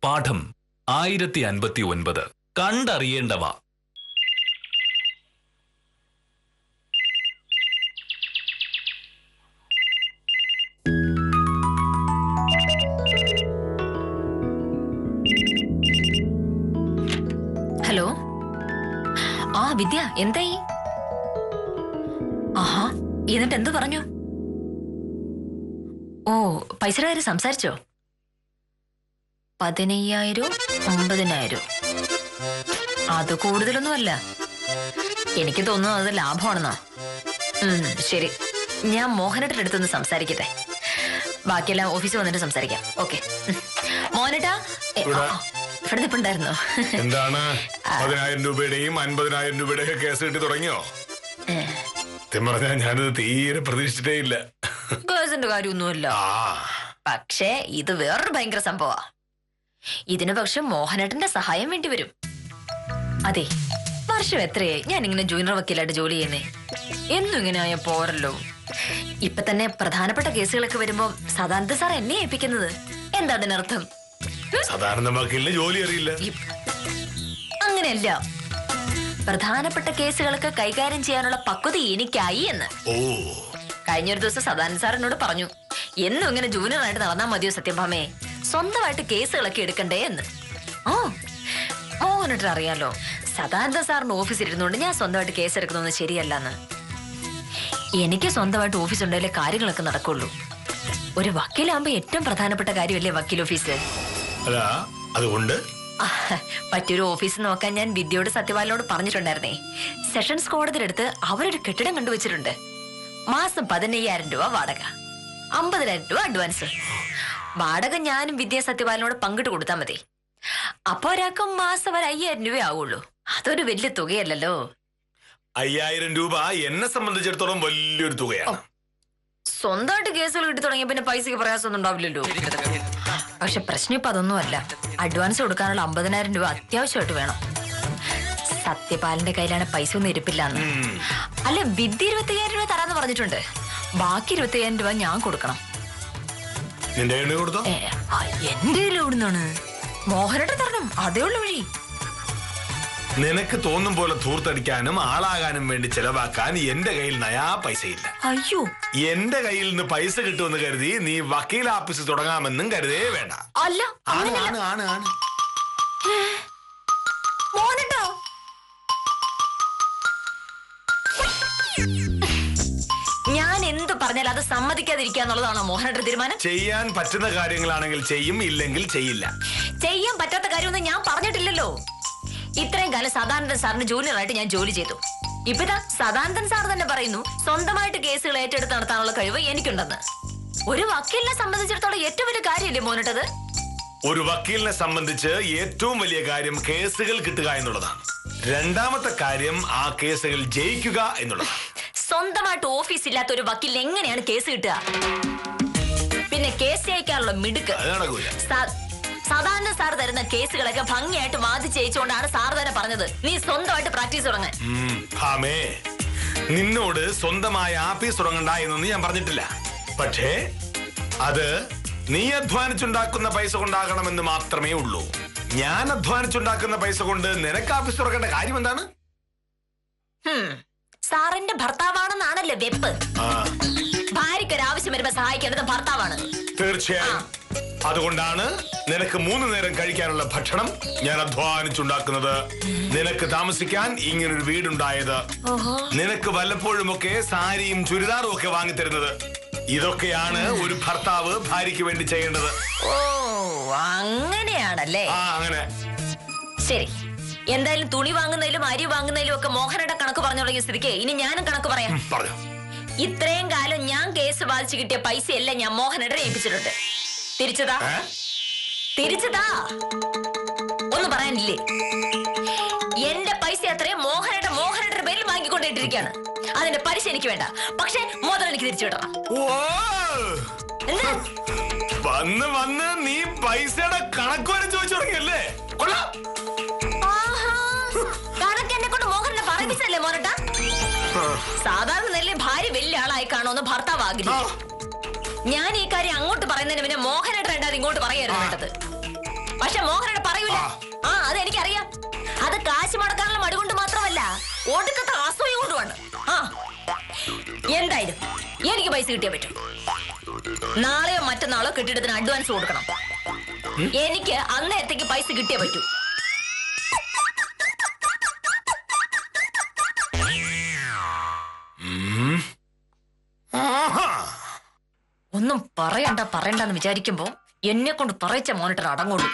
പാഠം 1059 കണ്ടറിയേണ്ടവ. ഹലോ, ആ വിദ്യ, എന്തായി? ആഹാ, എന്നിട്ട് എന്ത് പറഞ്ഞു? ഓ, പൈസയുടെ കാര്യം സംസാരിച്ചോ? 15,000 9,000. അത് കൂടുതലൊന്നുമല്ല. എനിക്ക് തോന്നുന്നു അത് ലാഭമാണെന്നാ. ശരി, ഞാൻ മോഹനേട്ടൻ്റെ അടുത്തൊന്ന് സംസാരിക്കട്ടെ. ബാക്കിയെല്ലാം ഓഫീസിൽ വന്നിട്ട് സംസാരിക്കാം. ഓക്കെ. മോഹനേട്ടാ, ഇവിടെ നിൽപ്പുണ്ടായിരുന്നോ? എന്താണ് 10,000 രൂപയുടെയും 50,000 രൂപയുടെയും കേസ് കിട്ടി തുടങ്ങിയോ? പറഞ്ഞാൽ ഞാനത് തീരെ പ്രതീക്ഷിച്ചിട്ടേ ഇല്ല. കേസിന്റെ കാര്യമൊന്നുമല്ല, പക്ഷേ ഇത് വേറൊരു ഭയങ്കര സംഭവ. ഇതിന് പക്ഷെ മോഹനേട്ടന്റെ സഹായം വേണ്ടി വരും. അതെ, വർഷം എത്രയായി ഞാൻ ഇങ്ങനെ ജൂനിയർ വക്കീലായിട്ട് ജോലി ചെയ്യുന്നേ. എന്നും ഇങ്ങനെ ആയ പോരല്ലോ. ഇപ്പൊ തന്നെ പ്രധാനപ്പെട്ട കേസുകളൊക്കെ വരുമ്പോ സദാനന്ദ സാർ എന്നെ ഏൽപ്പിക്കുന്നത്. എന്താ അതിനർത്ഥം? സാധാരണ വക്കീലിന് ജോലി അറിയില്ല. അങ്ങനെയല്ല, പ്രധാനപ്പെട്ട കേസുകളൊക്കെ കൈകാര്യം ചെയ്യാനുള്ള പക്വത എനിക്കായി എന്ന്. കഴിഞ്ഞൊരു ദിവസം സദാനന്ദ സാർ എന്നോട് പറഞ്ഞു, എന്നും ഇങ്ങനെ ജൂനിയർ ആയിട്ട് നടന്നാ മതിയോ സത്യഭാമേ, സ്വന്തമായിട്ട് കേസുകളൊക്കെ എടുക്കണ്ടേ എന്ന്. മോഹനേട്ടൻ അറിയാലോ, സദാനന്ദ സാറിന്റെ ഓഫീസിൽ ഇരുന്നുകൊണ്ട് ഞാൻ സ്വന്തമായിട്ട് കേസ് എടുക്കുന്നതൊന്നും ശരിയല്ലെന്ന്. എനിക്ക് സ്വന്തമായിട്ട് ഓഫീസ് ഉണ്ടെങ്കിലേ കാര്യങ്ങളൊക്കെ നടക്കുള്ളൂ. ഒരു വക്കീലാകുമ്പോ ഏറ്റവും പ്രധാനപ്പെട്ട കാര്യമല്ലേ വക്കീൽ ഓഫീസ്. അതുകൊണ്ട് പറ്റിയൊരു ഓഫീസ് നോക്കാൻ ഞാൻ വിദ്യയോട് സത്യപാലനോട് പറഞ്ഞിട്ടുണ്ടായിരുന്നേ. സെഷൻസ് കോടതിയുടെ അവരൊരു കെട്ടിടം കണ്ടുവച്ചിട്ടുണ്ട്. മാസം 15,000 രൂപ വാടക, 50,000 രൂപ അഡ്വാൻസ്. വാടക ഞാനും വിദ്യ സത്യപാലനോട് പങ്കിട്ട് കൊടുത്താൽ മതി. അപ്പൊ ഒരാൾക്ക് മാസം ഒരു 5,000 രൂപ ആവുള്ളൂ. അതൊരു വലിയ തുകയല്ലല്ലോ. 5,000 രൂപ എന്നെ സംബന്ധിച്ചിടത്തോളം വലിയൊരു തുകയാണ്. സ്വന്തമായിട്ട് കേസുകൾ കിട്ടി തുടങ്ങിയ പിന്നെ പൈസക്ക് പ്രയാസമൊന്നും ഉണ്ടാവില്ലല്ലോ. പക്ഷെ പ്രശ്നം ഇപ്പൊ അതൊന്നുമല്ല. അഡ്വാൻസ് കൊടുക്കാനുള്ള 50,000 രൂപ അത്യാവശ്യമായിട്ട് വേണം. സത്യപാലന്റെ കയ്യിലാണ് പൈസ ഒന്നും ഇരിപ്പില്ലാന്ന്. അല്ല, വിദ്യ 25,000 രൂപ തരാന്ന് പറഞ്ഞിട്ടുണ്ട്. ബാക്കി 25,000 രൂപ ഞാൻ കൊടുക്കണം. എന്റെ എവിടുന്നാണ്? മോഹനേട്ടൻ തരണം, അതേ ഉള്ളു വഴി. നിനക്ക് തോന്നും പോലെ ധൂർത്തടിക്കാനും ആളാകാനും വേണ്ടി ചെലവാക്കാൻ എന്റെ കയ്യിൽ നയാ പൈസയില്ല. അയ്യോ, എന്റെ കയ്യിൽ നിന്ന് പൈസ കിട്ടുമെന്ന് കരുതി നീ വക്കീൽ ഓഫീസ് തുടങ്ങാമെന്നും കരുതേ വേണ്ട. അല്ല, മോഹനേട്ടോ, ഞാൻ എന്ത് പറഞ്ഞാലും അത് സമ്മതിക്കാതിരിക്കാന്നുള്ളതാണോ മോഹനേട്ടൻ തീരുമാനം? ചെയ്യാൻ പറ്റുന്ന കാര്യങ്ങളാണെങ്കിൽ ചെയ്യും, ഇല്ലെങ്കിൽ ചെയ്യില്ല. ചെയ്യാൻ പറ്റാത്ത കാര്യമൊന്നും ഞാൻ പറഞ്ഞിട്ടില്ലല്ലോ. ഇത്രയും കാലം സദാനന്ദൻ സാറിന് ജൂനിയർ ആയിട്ട് ഞാൻ ജോലി ചെയ്തു. ഇപ്പതാ സദാനന്ദൻ സാർ തന്നെ പറയുന്നു സ്വന്തമായിട്ട് കേസുകൾ ഏറ്റെടുത്ത് നടത്താനുള്ള കഴിവ് എനിക്കുണ്ടെന്ന്. ഒരു വക്കീലിനെ സംബന്ധിച്ചിടത്തോളം ഏറ്റവും വലിയ കാര്യമല്ലേ മോനിട്ടത്? ഒരു വക്കീലിനെ സംബന്ധിച്ച് ഏറ്റവും വലിയ കാര്യം കേസുകൾ കിട്ടുക എന്നുള്ളതാണ്. രണ്ടാമത്തെ കാര്യം ആ കേസുകൾ ജയിക്കുക എന്നുള്ളതാണ്. സ്വന്തമായിട്ട് ഓഫീസ് ഇല്ലാത്ത ഒരു വക്കീലിന് എങ്ങനെയാണ് കേസ് കിട്ടുക? പിന്നെ കേസ് ജയിക്കാനുള്ള മിടുക്ക് സദാനന്ദ സാർ തരുന്ന കേസുകളൊക്കെ ഭംഗിയായിട്ട് വാദിച്ച് ജയിച്ചുകൊണ്ടാണ് സാർ തന്നെ പറഞ്ഞത് നീ സ്വന്തമായിട്ട് പ്രാക്ടീസ് തുടങ്ങാൻ. നിന്നോട് സ്വന്തമായ ആഫീസ് തുടങ്ങണ്ട എന്നൊന്നും ഞാൻ പറഞ്ഞിട്ടില്ല. പക്ഷേ അത് നീ അധ്വാനിച്ചുണ്ടാക്കുന്ന പൈസ കൊണ്ടാകണമെന്ന് മാത്രമേ ഉള്ളൂ. ഞാൻ അധ്വാനിച്ചുണ്ടാക്കുന്ന പൈസ കൊണ്ട് നിനക്ക് ആഫീസ് തുറക്കേണ്ട കാര്യം എന്താണ്? സാറിന്റെ ഭർത്താവാണെന്നാണല്ലേ വെപ്പ്. ഭാര്യയ്ക്ക് ഒരു ആവശ്യം വരുമ്പോ സഹായിക്കേണ്ടത് ഭർത്താവാണ്. തീർച്ചയായും. അതുകൊണ്ടാണ് നിനക്ക് 3 നേരം കഴിക്കാനുള്ള ഭക്ഷണം ഞാൻ അധ്വാനിച്ചുണ്ടാക്കുന്നത്. നിനക്ക് താമസിക്കാൻ ഇങ്ങനൊരു വീടുണ്ടായത്. നിനക്ക് വല്ലപ്പോഴുമൊക്കെ സാരിയും ചുരിദാറും ഒക്കെ വാങ്ങിത്തരുന്നത്. ഇതൊക്കെയാണ് ഒരു ഭർത്താവ് ഭാര്യയ്ക്ക് വേണ്ടി ചെയ്യേണ്ടത്. ഓ, അങ്ങനെയാണല്ലേ? അങ്ങനെ. ശരി, എന്തായാലും തുണി വാങ്ങുന്നതിലും അരി വാങ്ങുന്നതിലും ഒക്കെ മോഹനയുടെ കണക്ക് പറഞ്ഞു തുടങ്ങിയ സ്ഥിതിക്ക് ഇനി ഞാനും കണക്ക് പറയാം. ഇത്രയും കാലം ഞാൻ കേസ് വാദിച്ചു കിട്ടിയ പൈസയല്ല ഞാൻ മോഹനയുടെ ഏൽപ്പിച്ചിട്ടുണ്ട്. തിരിച്ചതാ ഒന്ന് പറയാനില്ലേ? എന്റെ പൈസ അത്രയും മോഹനയുടെ പേരിൽ വാങ്ങിക്കൊണ്ടിട്ടിരിക്കുകയാണ്. അതിന്റെ പലിശ എനിക്ക് വേണ്ട, പക്ഷെ മുതൽ എനിക്ക് തിരിച്ചു കിട്ടണം. വന്ന് നീ പൈസയുടെ കണക്ക് വരെ ചോദിച്ചു തുടങ്ങിയല്ലേ? കണക്ക് എന്നെ കൊണ്ട് മോഹനെ പറയിപ്പിച്ചല്ലേ മോനട്ടാ? സാധാരണ നെല്ലെ ഭാര്യ വലിയ ആളായി കാണുമെന്ന് ഭർത്താവ് ആഗ്രഹിക്കും. ഞാൻ ഈ കാര്യം അങ്ങോട്ട് പറയുന്നതിന് പിന്നെ മോഹനേട്ടൻ രണ്ടാമത് ഇങ്ങോട്ട് പറയായിരുന്നു വേണ്ടത്. പക്ഷെ മോഹനോട് പറയൂല. ആ അതെനിക്കറിയാം. അത് കാശ് മടക്കാനുള്ള മടി കൊണ്ട് മാത്രമല്ല, ഒടുക്കത്തെ അസൂയ കൊണ്ടുമാണ്. ആ എന്തായാലും എനിക്ക് പൈസ കിട്ടിയേ പറ്റൂ. നാളെയോ മറ്റന്നാളോ കെട്ടിടത്തിന് അഡ്വാൻസ് കൊടുക്കണം. എനിക്ക് അന്നേരത്തേക്ക് പൈസ കിട്ടിയേ പറ്റൂ. ഒന്നും പറയണ്ടെന്ന് വിചാരിക്കുമ്പോ എന്നെ കൊണ്ട് പറയിച്ച മോണിറ്റർ അടങ്ങുള്ളൂ.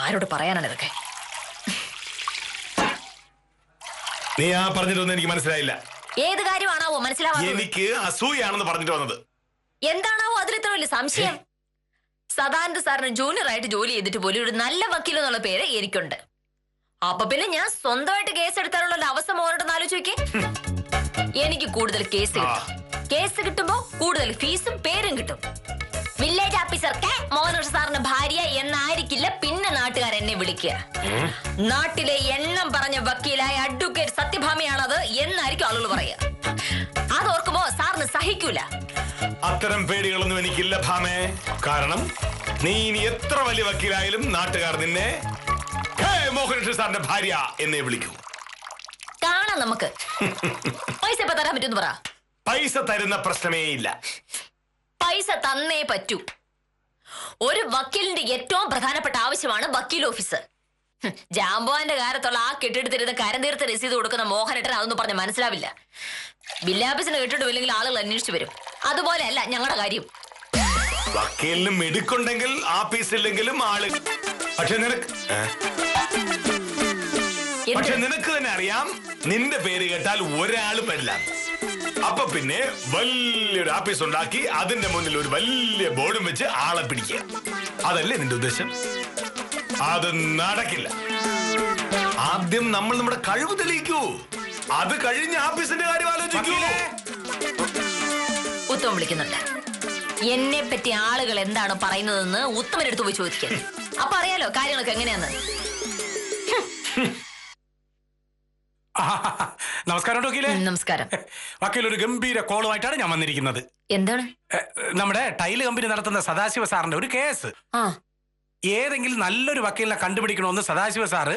ആരോട് പറയാനാണ് ഇതൊക്കെ? നീ ആ പറഞ്ഞിട്ടൊന്നും എനിക്ക് മനസ്സിലായില്ല. ഏത് കാര്യമാണാവോ മനസ്സിലാവാ? എനിക്ക് അസൂയാണെന്ന് പറഞ്ഞിട്ട് വന്നത്. എന്താണാവോ അതിൽ ഇത്ര വലിയ സംശയം? സദാനന്ദ സാറിന് ജൂനിയർ ആയിട്ട് ജോലി ചെയ്തിട്ട് പോലും ഒരു നല്ല വക്കീൽ എന്നുള്ള പേര് എനിക്കുണ്ട്. അപ്പൊ പിന്നെ ഞാൻ സ്വന്തമായിട്ട് കേസ് എടുത്താലുള്ള അവസ്ഥ മോനോടൊന്ന് ആലോചിച്ച് നോക്കിയേ. എനിക്ക് കൂടുതൽ കേസ് കിട്ടും. കേസ് കിട്ടുമ്പോ കൂടുതൽ ഫീസും പേരും കിട്ടും. വില്ലേജ് ഓഫീസർക്ക് മോഹൻ സാറിന്റെ ഭാര്യ എന്നായിരിക്കില്ല പിന്നെ നാട്ടുകാർ എന്നെ വിളിക്കുക. നാട്ടിലെ എണ്ണം പറഞ്ഞ വക്കീലായ അഡ്വക്കേറ്റ് സത്യഭാമയാണത് എന്നായിരിക്കും ആളുകൾ പറയുക. അതോർക്കുമ്പോ സാറിന് സഹിക്കൂല. അത്തരം പേടികളൊന്നും എനിക്കില്ല ഭാമേ. കാരണം നീ ഇനി എത്ര വലിയ വക്കീലായാലും നാട്ടുകാർ നിന്നെ മോഹൻ സാറിന്റെ ഭാര്യ എന്നെ വിളിക്കും. കാണാം നമുക്ക്. പൈസ ഇപ്പൊ തരാൻ പറ്റുമെന്ന് പറ. പൈസ തരുന്ന പ്രശ്നമേ ഇല്ല. പൈസ തന്നേ പറ്റൂ. ഒരു വക്കീലിന്റെ ഏറ്റവും പ്രധാനപ്പെട്ട ആവശ്യമാണ് വക്കീൽ ഓഫീസ്. ജാമ്പോന്റെ കാലത്തുള്ള ആ കെട്ടിടത്തിരുന്ന് കരന്തീർത്ത് രസീത് കൊടുക്കുന്ന മോഹനേട്ടൻ അതൊന്നും പറഞ്ഞ് മനസ്സിലാവില്ല. വില്ലാഫീസിന് കെട്ടിടമില്ലെങ്കിൽ ആളുകൾ അന്വേഷിച്ചു വരും. അതുപോലെയല്ല ഞങ്ങളുടെ കാര്യം. വക്കീലിനും എടുക്കുണ്ടെങ്കിൽ ആഫീസില്ലെങ്കിലും ആള്. പക്ഷെ നിനക്ക് തന്നെ അറിയാം, നിന്റെ പേര് കേട്ടാൽ ഒരാളും വരില്ല. അപ്പൊ പിന്നെ വലിയൊരു ആഫീസ് ഉണ്ടാക്കി അതിന്റെ മുന്നിൽ ഒരു വലിയ ബോർഡും വെച്ച് ആളെ പിടിക്കുക. അതല്ലേ നിന്റെ ഉദ്ദേശം? അത് നടക്കില്ല. ആദ്യം നമ്മൾ നമ്മുടെ കഴിവ് തെളിയിക്കൂ. അത് കഴിഞ്ഞ് ആഫീസിന്റെ കാര്യം ആലോചിക്കൂ. ഉത്തമം വിളിക്കുന്നുണ്ട്. എന്നെ പറ്റി ആളുകൾ എന്താണ് പറയുന്നതെന്ന് ഉത്തമനെടുത്ത് പോയി ചോദിക്കാൻ. അപ്പൊ അറിയാലോ കാര്യങ്ങളൊക്കെ എങ്ങനെയാന്ന്. നമസ്കാരം വക്കീലെ. നമസ്കാരം. വക്കീൽ, ഒരു ഗംഭീര കോളുമായിട്ടാണ് ഞാൻ വന്നിരിക്കുന്നത്. എന്താണ്? നമ്മുടെ ടൈല് കമ്പനി നടത്തുന്ന സദാശിവ സാറിന്റെ ഒരു കേസ്. ഏതെങ്കിലും നല്ലൊരു വക്കീലിനെ കണ്ടുപിടിക്കണമെന്ന് സദാശിവ സാറ്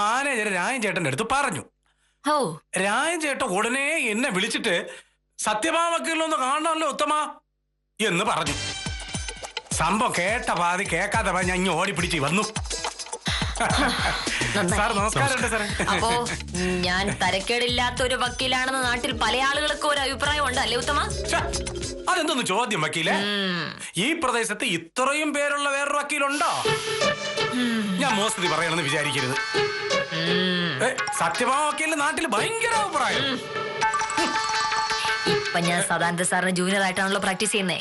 മാനേജർ രായൻ ചേട്ടന്റെ അടുത്ത് പറഞ്ഞു. രായൻ ചേട്ടൻ ഉടനെ എന്നെ വിളിച്ചിട്ട് സത്യഭാമ വക്കീലിനൊന്ന് കാണണമല്ലോ ഉത്തമ എന്ന് പറഞ്ഞു. സംഭവം കേട്ട പാതി കേൾക്കാത്ത പാതി ഞാൻ ഓടിപ്പിടിച്ച് വന്നു. സാർ നമസ്കാരം. സാർ, അപ്പോ ഞാൻ തരക്കേടില്ലാത്ത ഒരു വക്കീലാണെന്ന് നാട്ടിൽ പല ആളുകൾക്ക് ഒരു അഭിപ്രായം ഉണ്ട് അല്ലേ ഉത്തമ? അതെന്തൊന്ന് ചോദ്യം വക്കീലെ? ഈ പ്രദേശത്ത് ഇത്രയും പേരുള്ള വേറൊരു വക്കീലുണ്ടോ? ഞാൻ മോസ്തി പറയണമെന്ന് വിചാരിക്കരുത്. സത്യഭാമ വക്കീലിന്റെ നാട്ടിൽ ഭയങ്കര അഭിപ്രായം. ഇപ്പൊ ഞാൻ സദാനന്ദ സാറിന് ജൂനിയർ ആയിട്ടാണല്ലോ പ്രാക്ടീസ് ചെയ്യുന്നേ.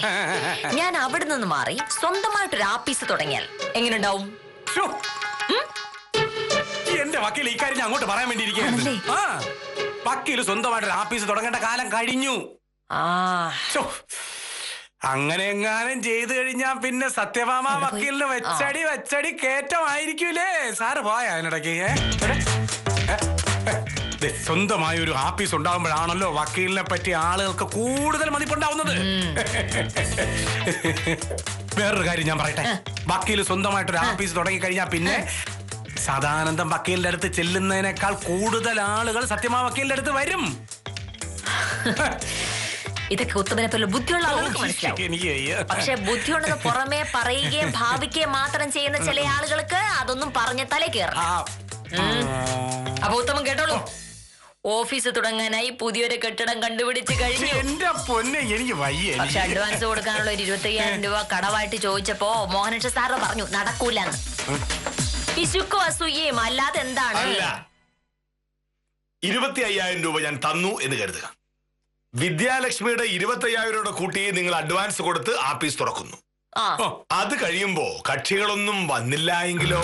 ഞാൻ അവിടെ നിന്ന് മാറി സ്വന്തമായിട്ടൊരു ആഫീസ് തുടങ്ങിയാൽ എങ്ങനെയുണ്ടാവും? എന്റെ വക്കീൽ ഈ കാര്യം ഞാൻ അങ്ങോട്ട് പറയാൻ വേണ്ടിയിരിക്കുകയാണ്. വക്കീൽ സ്വന്തമായിട്ടൊരു ആഫീസ് തുടങ്ങേണ്ട കാലം കഴിഞ്ഞു. അങ്ങനെ എങ്ങാനും ചെയ്തു കഴിഞ്ഞാ പിന്നെ സത്യഭാമ വക്കീലിന് വെച്ചടി കേറ്റമായിരിക്കൂലേ. സാറ് പോയാ അതിനിടയ്ക്ക്? സ്വന്തമായ ഒരു ആഫീസ് ഉണ്ടാവുമ്പോഴാണല്ലോ വക്കീലിനെ പറ്റി ആളുകൾക്ക് കൂടുതൽ മതിപ്പുണ്ടാവുന്നത്. വേറൊരു കാര്യം ഞാൻ പറയട്ടെ. വക്കീൽ സ്വന്തമായിട്ടൊരു ആഫീസ് തുടങ്ങി കഴിഞ്ഞാൽ പിന്നെ സദാനന്ദം വക്കീലിന്റെ അടുത്ത് ചെല്ലുന്നതിനേക്കാൾ കൂടുതൽ ആളുകൾ സത്യഭാമ വക്കീലിന്റെ അടുത്ത് വരും. ഇതൊക്കെ ഉത്തമനെ പോലെ ബുദ്ധിയുള്ള ആളുകൾക്ക് മനസ്സിലാവും. പക്ഷെ ബുദ്ധിയുണ്ടെന്ന് പുറമേ പറയുകയും ഭാവിക്കുകയും മാത്രം ചെയ്യുന്ന ചില ആളുകൾക്ക് അതൊന്നും പറഞ്ഞ തലേ കയറണം. അപ്പൊ ഉത്തമം കേട്ടോളൂ. ഓഫീസ് തുടങ്ങാനായി പുതിയൊരു കെട്ടിടം കണ്ടുപിടിച്ച് കഴിഞ്ഞു. എന്റെ പൊന്നെ, എനിക്ക് വയ്യ. പക്ഷെ അഡ്വാൻസ് കൊടുക്കാനുള്ള 25,000 രൂപ കടവായിട്ട് ചോദിച്ചപ്പോ മോഹനേഷ് സാറ് പറഞ്ഞു നടക്കൂലെന്ന്. പിശുക്കോ അസൂയയും അല്ലാതെ എന്താണ്? 25,000 രൂപ ഞാൻ തന്നു എന്ന് കരുതുക. വിദ്യാലക്ഷ്മിയുടെ 25,000 രൂപ കൂട്ടി നിങ്ങൾ അഡ്വാൻസ് കൊടുത്ത് ആഫീസ് തുറക്കുന്നു. അത് കഴിയുമ്പോ കക്ഷികളൊന്നും വന്നില്ല എങ്കിലോ?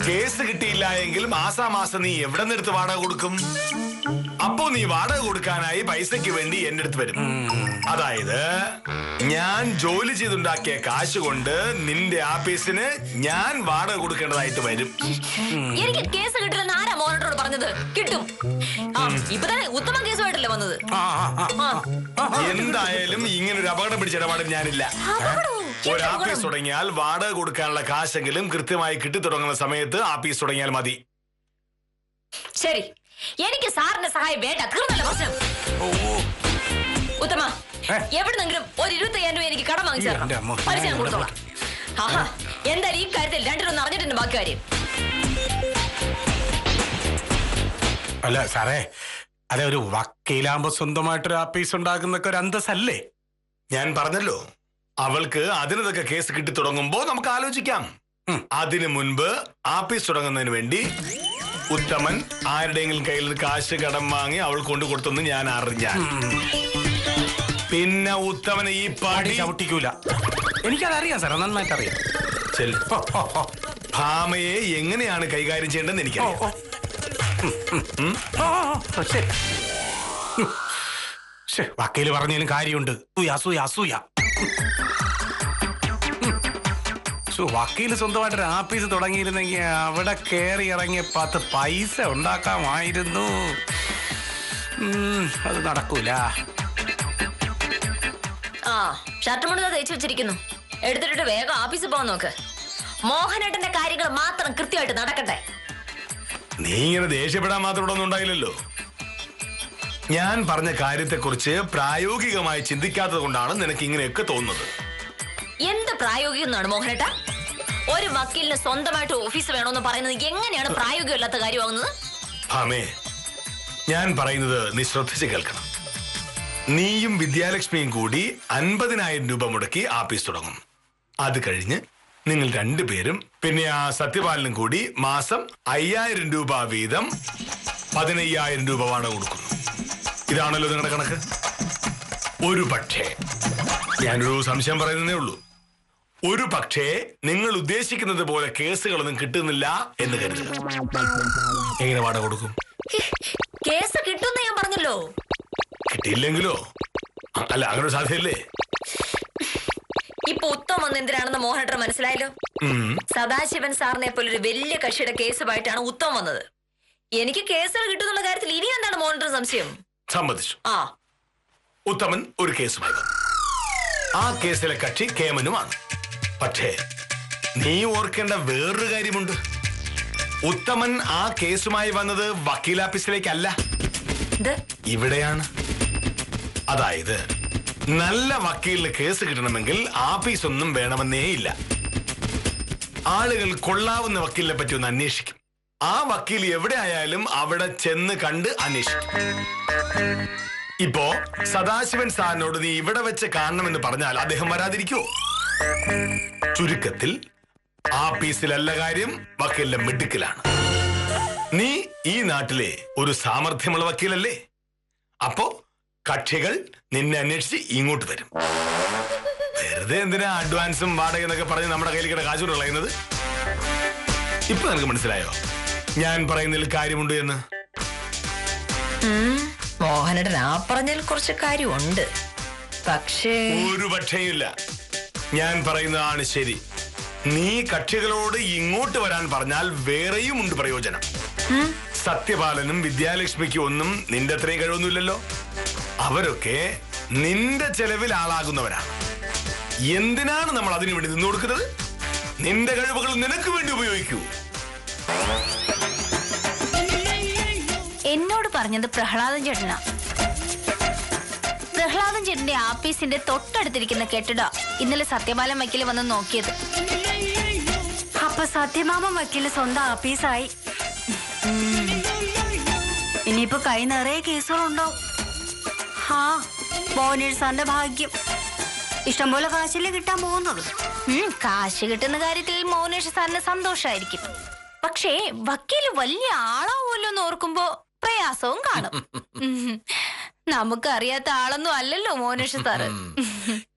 കേസ് കിട്ടിയില്ല എങ്കിൽ മാസാമാസം നീ എവിടെ നിന്നെടുത്ത് വാടക കൊടുക്കും? അപ്പോ നീ വാടക കൊടുക്കാനായി പൈസയ്ക്ക് വേണ്ടി എന്റെ അടുത്ത് വരും. അതായത് ഞാൻ ജോലി ചെയ്തുണ്ടാക്കിയ കാശ് കൊണ്ട് നിന്റെ ആഫീസിന് ഞാൻ വാടക കൊടുക്കേണ്ടതായിട്ട് വരും. എനിക്ക് കേസ് കിട്ടില്ലെന്ന് ആരാ മോഹനോട് പറഞ്ഞത്? കിട്ടും. ഇപ്പൊ തന്നെ ഉത്തമ കേസുമായിട്ടല്ലേ വന്നത്. എന്തായാലും ഇങ്ങനൊരു അപകടം പിടിച്ച ഇടപാടും ഞാനില്ല. ഒരു ആഫീസ് തുടങ്ങിയാൽ വാടക കൊടുക്കാനുള്ള കാശെങ്കിലും കൃത്യമായി കിട്ടിത്തുടങ്ങുന്ന സമയത്ത് ആഫീസ് തുടങ്ങിയാൽ മതി. ശരി, എനിക്ക് സാറിന്റെ സഹായം വേണ്ട. തീർന്നല്ലോ പ്രശ്നം. ഉത്തമ, എവിടുന്നെങ്കിലും ഒരു 25,000 രൂപ എനിക്ക് കടം വാങ്ങിച്ചു തരണം. പലിശ ഞാൻ കൊടുത്തോളാം. ആഹാ, എന്തായാലും ഈ കാര്യത്തിൽ രണ്ടിനൊന്നും അറിഞ്ഞിട്ടുണ്ട് ബാക്കി കാര്യം. അല്ല സാറേ, അതെ, ഒരു വക്കീലാകുമ്പോ സ്വന്തമായിട്ടൊരു ആഫീസ് ഉണ്ടാക്കുന്നൊക്കെ ഒരു അന്തസ്സല്ലേ? ഞാൻ പറഞ്ഞല്ലോ, അവൾക്ക് അതിനൊക്കെ കേസ് കിട്ടി തുടങ്ങുമ്പോ നമുക്ക് ആലോചിക്കാം. അതിനു മുൻപ് ആഫീസ് തുടങ്ങുന്നതിന് വേണ്ടി ഉത്തമൻ ആരുടെയെങ്കിലും കയ്യിൽ നിന്ന് കാശ് കടം വാങ്ങി അവൾ കൊണ്ടു കൊടുത്തെന്ന് ഞാൻ അറിഞ്ഞാൽ പിന്നെ ഉത്തമനെ ഈ പാടി ചവിട്ടിക്കൂല. എനിക്കതറിയാം സാറേ, നന്നായിട്ട് അറിയാം. ഭാമയെ എങ്ങനെയാണ് കൈകാര്യം ചെയ്യേണ്ടതെന്ന് എനിക്കറിയാം. വക്കീല് പറഞ്ഞതിലും കാര്യമുണ്ട്. അസൂയ. വക്കീല് സ്വന്തമായിട്ടൊരു ആഫീസ് തുടങ്ങിയിരുന്നെങ്കിൽ അവിടെ കയറി ഇറങ്ങിയ 10 പൈസ ഉണ്ടാക്കാമായിരുന്നു. അത് നടക്കൂല. ഷർട്ട് മുഴുവൻ തയ്ച്ചു വെച്ചിരിക്കുന്നു. എടുത്തിട്ട് വേഗം ഓഫീസിൽ പോകാൻ നോക്ക്. മോഹനേട്ടന്റെ കാര്യങ്ങൾ മാത്രം കൃത്യമായിട്ട് നടക്കട്ടെ. നീ ഇങ്ങനെ ദേഷ്യപ്പെടാൻ മാത്രം ഇവിടെ ഒന്നും ഉണ്ടായില്ലല്ലോ. ഞാൻ പറഞ്ഞ കാര്യത്തെക്കുറിച്ച് പ്രായോഗികമായി ചിന്തിക്കാത്തത് കൊണ്ടാണ് നിനക്ക് ഇങ്ങനെയൊക്കെ തോന്നുന്നത്. എന്ത് പ്രായോഗികം എന്നാണ് മോഹനേട്ട? ഒരു വക്കീലിന് സ്വന്തമായിട്ട് ഓഫീസ് വേണമെന്ന് പറയുന്നത് എങ്ങനെയാണ് പ്രായോഗികമല്ലാത്ത കാര്യമാകുന്നത്? ഭാമേ, ഞാൻ പറയുന്നത് നീ ശ്രദ്ധിച്ച് കേൾക്കണം. നീയും വിദ്യാലക്ഷ്മിയും കൂടി 50,000 രൂപ മുടക്കി ആഫീസ് തുടങ്ങും. അത് കഴിഞ്ഞ് നിങ്ങൾ രണ്ടുപേരും പിന്നെ ആ സത്യപാലനും കൂടി മാസം 5,000 രൂപ വീതം 15,000 രൂപ വാടക കൊടുക്കുന്നു. ഇതാണല്ലോ നിങ്ങളുടെ കണക്ക്. ഒരു പക്ഷേ, ഞാനൊരു സംശയം പറയുന്നതേ ഉള്ളൂ, ഒരു പക്ഷേ നിങ്ങൾ ഉദ്ദേശിക്കുന്നത് പോലെ കേസുകളൊന്നും കിട്ടുന്നില്ല എന്ന് കരുതുക. എങ്ങനെ വാടക കൊടുക്കും? കേസ് കിട്ടുമെന്ന് ഞാൻ പറഞ്ഞല്ലോ. കിട്ടിയില്ലെങ്കിലോ? അല്ല, അങ്ങനെ ഒരു സാധ്യതയല്ലേ? ഇപ്പൊ ഉത്തമം വന്ന് എന്തിനാണെന്ന് മോഹനേട്ടർ മനസ്സിലായല്ലോ. സദാശിവൻ സാറിനെ പോലെ ഒരു വലിയ കക്ഷിയുടെ കേസുമായിട്ടാണ് ഉത്തമം വന്നത്. എനിക്ക് കേസുകൾ കിട്ടുന്നുള്ള കാര്യത്തിൽ ഇനി എന്താണ് മോഹനേട്ടർ സംശയം? സമ്മതിച്ചു. ഉത്തമൻ ഒരു കേസുമായി വന്നു. ആ കേസിലെ കക്ഷി കേമനുമാണ്. പക്ഷേ നീ ഓർക്കേണ്ട വേറൊരു കാര്യമുണ്ട്. ഉത്തമൻ ആ കേസുമായി വന്നത് വക്കീലാഫീസിലേക്കല്ല, ഇവിടെയാണ്. അതായത് നല്ല വക്കീലിന് കേസ് കിട്ടണമെങ്കിൽ ആഫീസ് ഒന്നും വേണമെന്നേ ഇല്ല. ആളുകൾ കൊള്ളാവുന്ന വക്കീലിനെ പറ്റി ഒന്ന് അന്വേഷിക്കും. ആ വക്കീൽ എവിടെ ആയാലും അവിടെ ചെന്ന് കണ്ട് അന്വേഷിക്കും. ഇപ്പോ സദാശിവൻ സാറിനോട് നീ ഇവിടെ വെച്ച് കാണണമെന്ന് പറഞ്ഞാൽ അദ്ദേഹം വരാതിരിക്കുവോ? ചുരുക്കത്തിൽ ആഫീസിലല്ല കാര്യം, വക്കീലിന്റെ മിടുക്കിലാണ്. നീ ഈ നാട്ടിലെ ഒരു സാമർഥ്യമുള്ള വക്കീലല്ലേ? അപ്പോ കക്ഷികൾ നിന്നെ അന്വേഷിച്ച് ഇങ്ങോട്ട് വരും. വെറുതെ എന്തിനാ അഡ്വാൻസും വാടക എന്നൊക്കെ പറഞ്ഞ് നമ്മുടെ കയ്യിലേക്കുള്ള കാശ് കളയുന്നത്? ഇപ്പൊ നിനക്ക് മനസ്സിലായോ ഞാൻ പറയുന്നതിൽ കാര്യമുണ്ട് എന്ന്? മോഹനേട്ടൻ ആ പറഞ്ഞതിൽ കുറച്ച് കാര്യമുണ്ട്. പക്ഷേ ഒരു പക്ഷേയില്ല, ഞാൻ പറയുന്നതാണ് ശരി. നീ കക്ഷികളോട് ഇങ്ങോട്ട് വരാൻ പറഞ്ഞാൽ വേറെയും ഉണ്ട് പ്രയോജനം. സത്യപാലനും വിദ്യാലക്ഷ്മിക്കും ഒന്നും നിന്റെ അത്രയും കഴിവൊന്നുമില്ലല്ലോ. അവരൊക്കെ നിന്റെ ചെലവിൽ ആളാകുന്നവരാണ്. എന്തിനാണ് നമ്മൾ അതിനു വേണ്ടി നിന്നു കൊടുക്കുന്നത്? നിന്റെ കഴിവുകൾ നിനക്ക് വേണ്ടി ഉപയോഗിക്കൂ. എന്നോട് പറഞ്ഞത് പ്രഹ്ലാദൻ ചേട്ടനാ. പ്രഹ്ലാദൻ ചേട്ടന്റെ ആഫീസിന്റെ തൊട്ടടുത്തിരിക്കുന്ന കെട്ടിട ഇന്നലെ സത്യപാലൻ വക്കീല് വന്ന് നോക്കിയത്. അപ്പൊ സത്യമാമൻ വക്കീല് സ്വന്തം ആഫീസായി. ഇനിയിപ്പോ കൈ നിറയെ കേസുകളുണ്ടാവും. മോഹനേഷ് സാറിന്റെ ഭാഗ്യം. ഇഷ്ടംപോലെ കാശല്ലേ കിട്ടാൻ പോകുന്നത്. കാശ് കിട്ടുന്ന കാര്യത്തിൽ മോഹനേഷ് സാറിന് സന്തോഷായിരിക്കും. പക്ഷേ വക്കീല് വലിയ ആളാവുമല്ലോ എന്ന് ഓർക്കുമ്പോ പ്രയാസവും കാണും. നമുക്കറിയാത്ത ആളൊന്നും അല്ലല്ലോ മോഹനേഷ് സാറ്.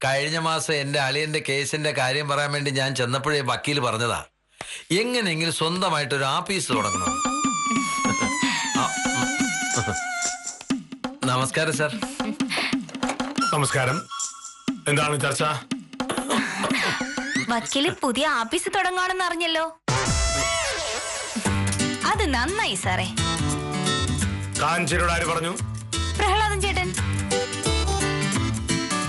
കഴിഞ്ഞ മാസം എന്റെ അളിയന്റെ കേസിന്റെ കാര്യം പറയാൻ വേണ്ടി ഞാൻ ചെന്നപ്പോഴേ വക്കീൽ പറഞ്ഞതാ, എങ്ങനെയെങ്കിലും സ്വന്തമായിട്ട് ഒരു ആഫീസ് തുടങ്ങണം. നമസ്കാരം സാർ. നമസ്കാരം. എന്താണ് ചർച്ച? വക്കീല് പുതിയ ആഫീസ് തുടങ്ങാണെന്ന് അറിഞ്ഞല്ലോ. അത് നന്നായി സാറേ. കാഞ്ചനോട് ആര് പറഞ്ഞു? പ്രഹ്ലാദൻ ചേട്ടൻ.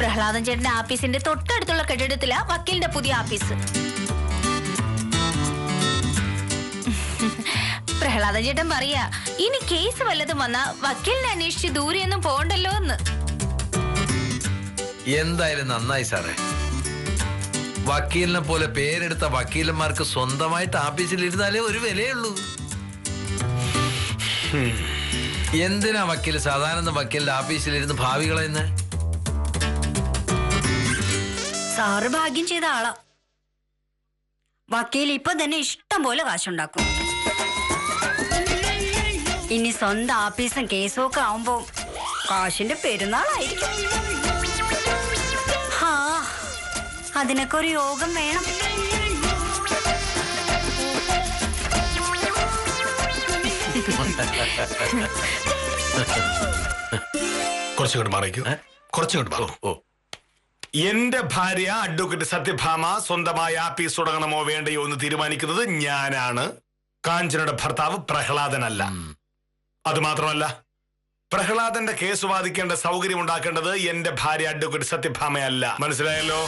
പ്രഹ്ലാദൻ ചേട്ടന്റെ ആഫീസിന്റെ തൊട്ടടുത്തുള്ള കെട്ടിടത്തിലാ വക്കീലിന്റെ പുതിയ ആഫീസ്. പ്രഹ്ലാദൻ ചേട്ടൻ പറയാ ഇനി കേസ് വല്ലതും വന്നാ വക്കീലിനെ അന്വേഷിച്ച് ദൂരെയൊന്നും പോകണ്ടല്ലോ എന്ന്. എന്തായാലും നന്നായി സാറേ. വക്കീലിനെ പോലെ പേരെടുത്ത വക്കീലന്മാർക്ക് സ്വന്തമായിട്ട് ആഫീസിൽ ഇരുന്നാലേ ഒരു വിലയുള്ളൂ. എന്തിനാ വക്കീൽ സാധാരണ വക്കീലിന്റെ ആഫീസിലിരുന്ന് ഭാവി കളയുന്നേ? സാറ് ഭാഗ്യം ചെയ്ത ആളാ. വക്കീൽ ഇപ്പൊ തന്നെ ഇഷ്ടം പോലെ കാശുണ്ടാക്കും. ഇനി സ്വന്തം ആഫീസും കേസും ഒക്കെ ആവുമ്പോ കാശിന്റെ പെരുന്നാളായിരിക്കും. ഹാ, അതിനൊക്കെ ഒരു യോഗം വേണം. കുറച്ചുകൂടെ മാറിക്കൂ. കുറച്ചുകൂടെ മാറും. എന്റെ ഭാര്യ അഡ്വക്കേറ്റ് സത്യഭാമ സ്വന്തമായ ആഫീസ് തുടങ്ങണമോ വേണ്ടയോ എന്ന് തീരുമാനിക്കുന്നത് ഞാനാണ്. കാഞ്ചനയുടെ ഭർത്താവ് പ്രഹ്ലാദനല്ല. അതുമാത്രമല്ല, പ്രഹ്ലാദന്റെ കേസ് വാദിക്കേണ്ട സൗകര്യം ഉണ്ടാക്കേണ്ടത് എന്റെ ഭാര്യ അഡ്വക്കേറ്റ് സത്യഭാമയല്ല. മനസ്സിലായല്ലോ?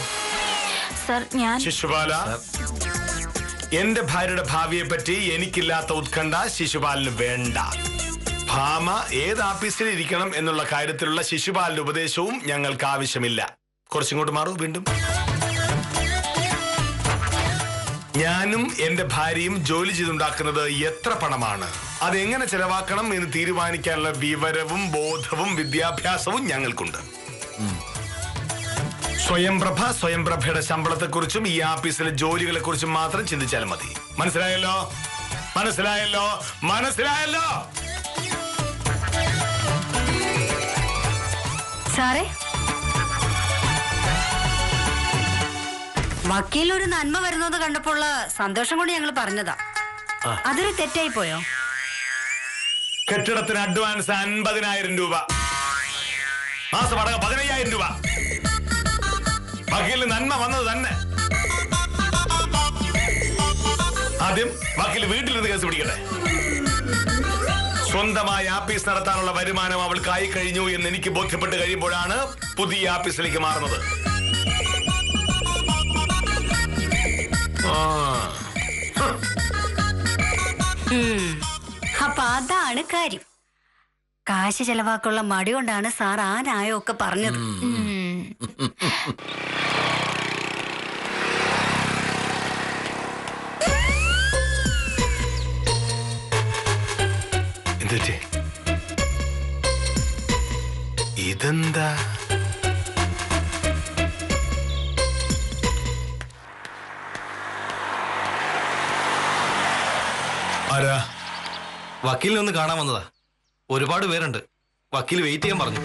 ശിശുപാല, എന്റെ ഭാര്യയുടെ ഭാവിയെ പറ്റി എനിക്കില്ലാത്ത ഉത്കണ്ഠ ശിശുപാലിന് വേണ്ട. ഭാമ ഏത് ആഫീസിൽ ഇരിക്കണം എന്നുള്ള കാര്യത്തിലുള്ള ശിശുപാലിന്റെ ഉപദേശവും ഞങ്ങൾക്ക് ആവശ്യമില്ല. കുറച്ചിങ്ങോട്ട് മാറൂ. വീണ്ടും ഞാനും എന്റെ ഭാര്യയും ജോലി ചെയ്തുണ്ടാക്കുന്നത് എത്ര പണമാണ്, അതെങ്ങനെ ചെലവാക്കണം എന്ന് തീരുമാനിക്കാനുള്ള വിവരവും ബോധവും വിദ്യാഭ്യാസവും ഞങ്ങൾക്കുണ്ട്. സ്വയംപ്രഭയുടെ ശമ്പളത്തെക്കുറിച്ചും ഈ ആഫീസിലെ ജോലികളെ കുറിച്ചും മാത്രം ചിന്തിച്ചാൽ മതി. മനസ്സിലായല്ലോ? മനസ്സിലായല്ലോ? മനസ്സിലായല്ലോ? സാറേ, വക്കീലിനൊരു നന്മ വരുന്നത് കണ്ടപ്പോൾ സന്തോഷം കൊണ്ട് ഞങ്ങൾ പറഞ്ഞതാ. അതൊരു തെറ്റായി പോയോ? കെട്ടിടത്തിന് അഡ്വാൻസ് 50,000 രൂപ, മാസം അടക്കം 15,000 രൂപ. വക്കീലിന് നന്മ വന്നത് തന്നെ. ആദ്യം വക്കീൽ വീട്ടിലിരുന്ന് കേസ് പിടിക്കട്ടെ. സ്വന്തമായ ആഫീസ് നടത്താനുള്ള വരുമാനം അവൾക്കായി കഴിഞ്ഞു എന്ന് എനിക്ക് ബോധ്യപ്പെട്ട് കഴിയുമ്പോഴാണ് പുതിയ ആഫീസിലേക്ക് മാറുന്നത്. അപ്പൊ അതാണ് കാര്യം. കാശ് ചെലവാക്കുള്ള മടി കൊണ്ടാണ് സാർ ആ ന്യായമൊക്കെ പറഞ്ഞത്. ഇതെന്താ? ആരാ? വക്കീലിനെ ഒന്ന് കാണാൻ വന്നതാ. ഒരുപാട് പേരുണ്ട്. വക്കീൽ വെയിറ്റ് ചെയ്യാൻ പറഞ്ഞു.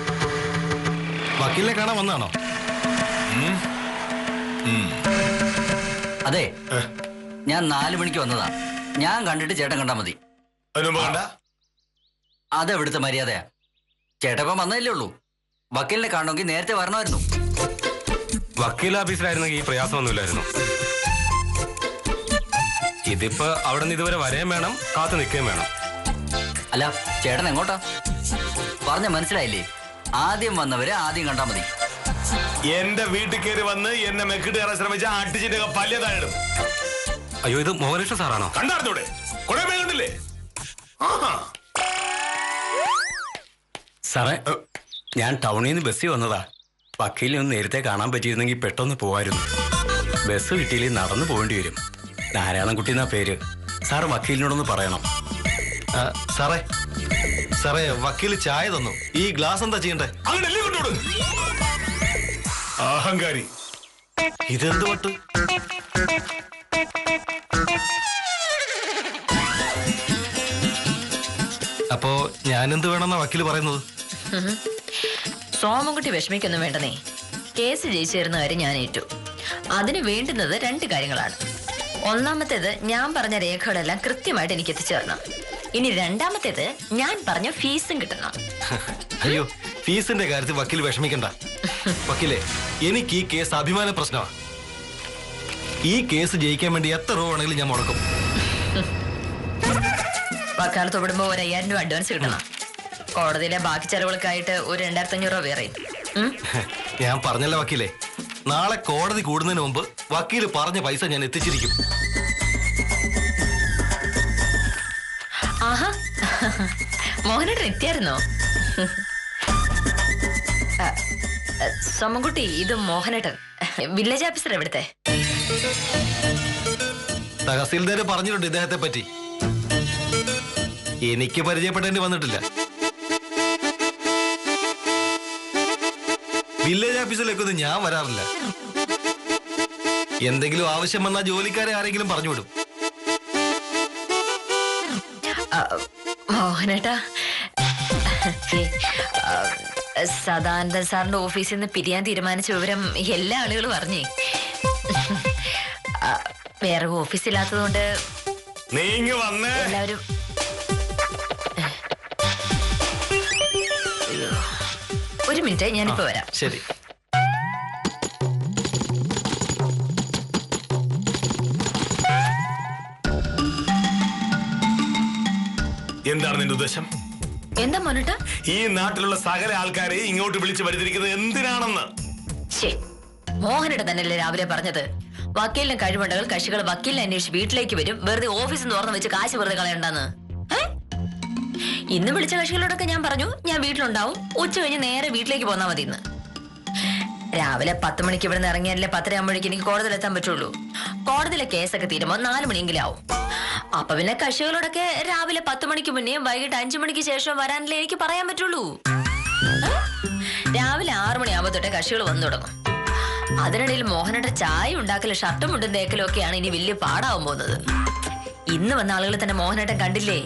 വക്കീലിനെ കാണാൻ വന്നതാണോ? അതെ, ഞാൻ 4 മണിക്ക് വന്നതാ. ഞാൻ കണ്ടിട്ട് ചേട്ടൻ കണ്ടാ മതി. അതെവിടുത്തെ മര്യാദയാ? ചേട്ടപ്പം വന്നതല്ലേ ഉള്ളൂ. വക്കീലിനെ കാണണമെങ്കിൽ നേരത്തെ വരണമായിരുന്നു. വക്കീൽ ഓഫീസിലായിരുന്നെങ്കിൽ ഈ പ്രയാസമൊന്നുമില്ലായിരുന്നു. ഇതിപ്പോ അവിടെ നിന്ന് ഇതുവരെ വരെയും വേണം, കാത്തു നിൽക്കുകയും വേണം. അല്ല, ചേട്ടൻ എങ്ങോട്ടാ? പറഞ്ഞ മനസ്സിലായില്ലേ? ആദ്യം വന്നവരെ ആദ്യം കണ്ടാ മതി. എന്റെ വീട്ടിൽ കയറി വന്ന് എന്നെ മെക്കിട്ട് കയറാൻ ശ്രമിച്ച അട്ടിച്ചിന്റെ പല്യതായിടും. അയ്യോ, ഇത് മോഹനകൃഷ്ണൻ സാറാണോ? കണ്ടാർന്നൂടെ? കുറെ പേര് കണ്ടില്ലേ? സാറേ, ഞാൻ ടൗണിൽ നിന്ന് ബസ്സിൽ വന്നതാ. വക്കീലിനെ ഒന്ന് നേരത്തെ കാണാൻ പറ്റിയിരുന്നെങ്കിൽ പെട്ടെന്ന് പോവായിരുന്നു. ബസ് കിട്ടിയില്ലെങ്കിൽ നടന്നു പോകേണ്ടി വരും. നാരായണൻകുട്ടി എന്നാ പേര്. സാറ് വക്കീലിനോടൊന്ന് പറയണം. സാറേ, സാറേ, വക്കീൽ ചായ തന്നു. ഈ ഗ്ലാസ് എന്താ ചെയ്യണ്ടേ? അങ്ങനല്ലേ കൊണ്ടോട്. അഹങ്കാരി. ഇതെന്ത് പട്ട്? അപ്പോ ഞാനെന്ത് വേണമെന്നാ വക്കീൽ പറയുന്നത്? സോമൻകുട്ടി വിഷമിക്കൊന്നും വേണ്ടനേ. കേസ് ജയിച്ചു തരുന്ന കാര്യം ഞാൻ ഏറ്റു. അതിന് വേണ്ടുന്നത് 2 കാര്യങ്ങളാണ്. ഒന്നാമത്തേത്, ഞാൻ പറഞ്ഞ രേഖകളെല്ലാം കൃത്യമായിട്ട് എനിക്ക് എത്തിച്ചേരണം. ഇനി രണ്ടാമത്തേത്, ഞാൻ പറഞ്ഞ ഫീസും കിട്ടണം. അയ്യോ, ഫീസിന്റെ കാര്യത്തിൽ വക്കീൽ വിഷമിക്കണ്ട. വക്കീലെ, എനിക്ക് ഈ കേസ് അഭിമാന പ്രശ്നമാണ്. ഈ കേസ് ജയിക്കാൻ വേണ്ടി എത്ര രൂപ വേണമെങ്കിലും ഞാൻ മുടക്കും. വക്കാലത്ത് വിടുമ്പോ 1,000 രൂപ അഡ്വാൻസ് കിട്ടണം. കോടതിയിലെ ബാക്കി ചെലവുകൾക്കായിട്ട് ഒരു 2,500 രൂപ വേറെ. ഞാൻ പറഞ്ഞല്ലോ വക്കീലെ, നാളെ കോടതി കൂടുന്നതിന് മുമ്പ് വക്കീൽ പറഞ്ഞ പൈസ ഞാൻ എത്തിച്ചിരിക്കും. ആഹാ, മോഹനേട്ടൻ എത്തിയായിരുന്നോ? സോമൻകുട്ടി, ഇത് മോഹനേട്ടൻ, വില്ലേജ് ഓഫീസർ. എവിടുത്തെ? തഹസീൽദാർ പറഞ്ഞിട്ടുണ്ട് ഇദ്ദേഹത്തെ പറ്റി. എനിക്ക് പരിചയപ്പെടേണ്ടി വന്നിട്ടില്ല. വില്ലേജ് ഓഫീസിലേക്കൊന്നും ഞാൻ വരാറില്ല. എന്തെങ്കിലും ആവശ്യം വന്നാൽ ജോലിക്കാരെ ആരെങ്കിലും പറഞ്ഞുവിടും. മോഹനേട്ടാ, സദാനന്ദൻ സാറിന്റെ ഓഫീസിൽ നിന്ന് പിരിയാൻ തീരുമാനിച്ച വിവരം എല്ലാ ആളുകളും അറിഞ്ഞേ. വേറെ ഓഫീസില്ലാത്തതുകൊണ്ട് എല്ലാവരും ഒരു മിനിറ്റ്, ഞാനിപ്പോ വരാം. ശരി. എന്താണ് നിന്റെ ഉദ്ദേശം? എന്താ മോനേട്ടാ? ഈ നാട്ടിലുള്ള സകല ആൾക്കാരെ ഇങ്ങോട്ട് വിളിച്ചു വരുത്തിരിക്കുന്നത് എന്തിനാണെന്ന്? മോഹനേട്ടൻ തന്നെയല്ലേ രാവിലെ പറഞ്ഞത്, വക്കീലിന് കഴിവുണ്ടെങ്കിൽ കക്ഷികൾ വക്കീലിനെ അന്വേഷിച്ച് വീട്ടിലേക്ക് വരും, വെറുതെ ഓഫീസിൽ തുറന്നു വെച്ച് കാശ് വെറുതെ കളയണ്ടെന്ന്. ഇന്ന് വിളിച്ച കക്ഷികളോടൊക്കെ ഞാൻ പറഞ്ഞു ഞാൻ വീട്ടിലുണ്ടാവും, ഉച്ച കഴിഞ്ഞ് നേരെ വീട്ടിലേക്ക് പോന്നാ മതി. ഇന്ന് രാവിലെ 10 മണിക്ക് ഇവിടെ നിന്ന് ഇറങ്ങിയാലേ 10:30 ആകുമ്പോഴേക്കും എനിക്ക് കോടതിയിൽ എത്താൻ പറ്റുള്ളൂ. കോടതിയിലെ കേസൊക്കെ തീരുമ്പോൾ 4 മണിയെങ്കിലും ആവും. അപ്പൊ പിന്നെ കക്ഷികളോടൊക്കെ രാവിലെ 10 മണിക്ക് മുന്നേ വൈകിട്ട് 5 മണിക്ക് ശേഷം വരാനല്ലേ എനിക്ക് പറയാൻ പറ്റുള്ളൂ. രാവിലെ 6 മണിയാകുമ്പോ തൊട്ടേ കക്ഷികൾ വന്നു തുടങ്ങും. അതിനിടയിൽ മോഹനേട്ടൻ ചായ ഉണ്ടാക്കലും ഷർട്ടും മുണ്ടും തേക്കലും ഒക്കെയാണ് ഇനി വലിയ പാടാവാൻ പോകുന്നത്. ഇന്ന് വന്ന ആളുകൾ തന്നെ മോഹനേട്ടൻ കണ്ടില്ലേ?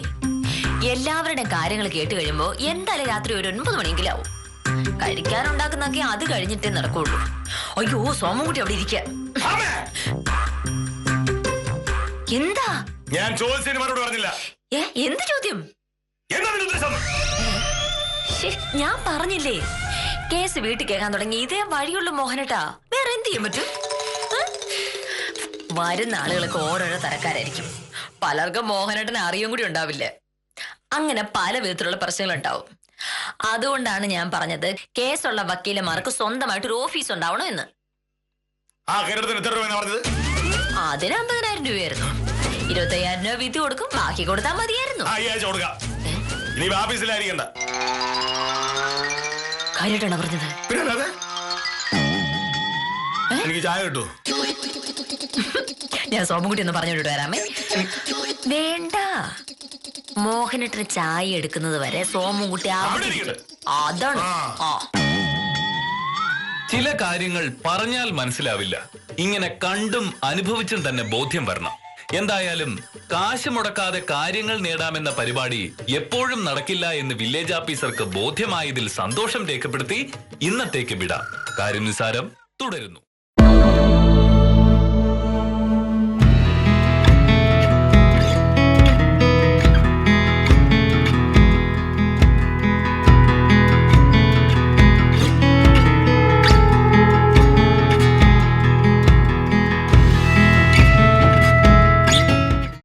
എല്ലാവരുടെയും കാര്യങ്ങൾ കേട്ട് കഴിയുമ്പോ എന്തായാലും രാത്രി ഒരു 9 മണിയെങ്കിലും ആവും. കഴിക്കാനുണ്ടാക്കുന്നൊക്കെ അത് കഴിഞ്ഞിട്ടേ നടക്കുള്ളൂ. അയ്യോ, സോമൻകുട്ടി അവിടെ ഇരിക്ക. എന്താ? ഞാൻ ചോദിച്ചതിന് മറുപടി പറഞ്ഞില്ല. എന്ത് ചോദ്യം? എന്താണ്? ഞാൻ പറഞ്ഞില്ലേ, കേസ് വീട്ടിൽ കേൾക്കാൻ തുടങ്ങി. ഇതേ വഴിയുള്ള മോഹനേട്ടാ, വേറെ എന്ത് ചെയ്യാൻ പറ്റും? വരുന്ന ആളുകളൊക്കെ ഓരോരോ തരക്കാരായിരിക്കും. പലർക്കും മോഹനേട്ടനെ അറിയും കൂടി ഉണ്ടാവില്ല. അങ്ങനെ പല വിധത്തിലുള്ള പ്രശ്നങ്ങൾ ഉണ്ടാവും. അതുകൊണ്ടാണ് ഞാൻ പറഞ്ഞത് കേസുള്ള വക്കീലന്മാർക്ക് സ്വന്തമായിട്ട് ഒരു ഓഫീസ് ഉണ്ടാവണം എന്ന്. അതിന് 50,000 രൂപയായിരുന്നു. 25,000 രൂപ വിധി കൊടുക്കും, ബാക്കി കൊടുത്താൽ മതിയായിരുന്നു. കാര്യമായിട്ടാണ് പറഞ്ഞത്. എനിക്ക് ചായ കിട്ടൂ? ഞാൻ സോമൻകുട്ടി ഒന്ന് പറഞ്ഞോട്ട് വരാമേ. വേണ്ട, മോഹനേട്ടന് ചായ എടുക്കുന്നത് വരെ സോമൻകുട്ടി അതാണ്. ചില കാര്യങ്ങൾ പറഞ്ഞാൽ മനസ്സിലാവില്ല, ഇങ്ങനെ കണ്ടും അനുഭവിച്ചും തന്നെ ബോധ്യം വരണം. എന്തായാലും കാശ് മുടക്കാതെ കാര്യങ്ങൾ നേടാമെന്ന പരിപാടി എപ്പോഴും നടക്കില്ല എന്ന് വില്ലേജ് ഓഫീസർക്ക് ബോധ്യമായതിൽ സന്തോഷം രേഖപ്പെടുത്തി ഇന്നത്തേക്ക് വിടാം. കാര്യം നിസാരം തുടരുന്നു.